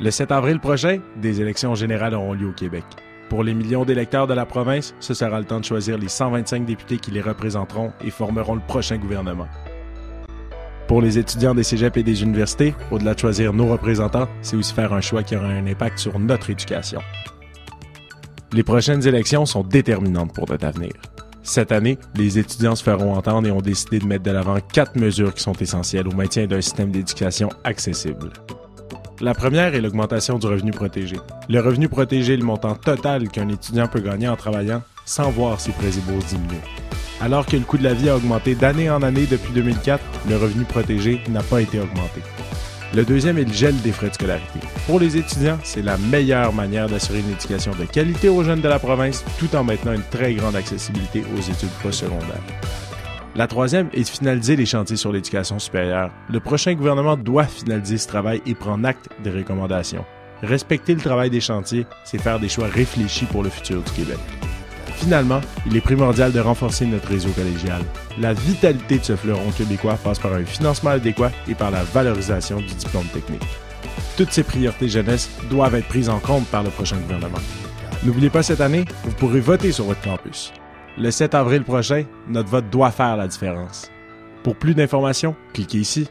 Le 7 avril prochain, des élections générales auront lieu au Québec. Pour les millions d'électeurs de la province, ce sera le temps de choisir les 125 députés qui les représenteront et formeront le prochain gouvernement. Pour les étudiants des cégeps et des universités, au-delà de choisir nos représentants, c'est aussi faire un choix qui aura un impact sur notre éducation. Les prochaines élections sont déterminantes pour notre avenir. Cette année, les étudiants se feront entendre et ont décidé de mettre de l'avant 4 mesures qui sont essentielles au maintien d'un système d'éducation accessible. La première est l'augmentation du revenu protégé. Le revenu protégé est le montant total qu'un étudiant peut gagner en travaillant sans voir ses prêts et bourses diminuer. Alors que le coût de la vie a augmenté d'année en année depuis 2004, le revenu protégé n'a pas été augmenté. Le deuxième est le gel des frais de scolarité. Pour les étudiants, c'est la meilleure manière d'assurer une éducation de qualité aux jeunes de la province, tout en maintenant une très grande accessibilité aux études postsecondaires. La troisième est de finaliser les chantiers sur l'éducation supérieure. Le prochain gouvernement doit finaliser ce travail et prendre acte des recommandations. Respecter le travail des chantiers, c'est faire des choix réfléchis pour le futur du Québec. Finalement, il est primordial de renforcer notre réseau collégial. La vitalité de ce fleuron québécois passe par un financement adéquat et par la valorisation du diplôme technique. Toutes ces priorités jeunesse doivent être prises en compte par le prochain gouvernement. N'oubliez pas cette année, vous pourrez voter sur votre campus. Le 7 avril prochain, notre vote doit faire la différence. Pour plus d'informations, cliquez ici.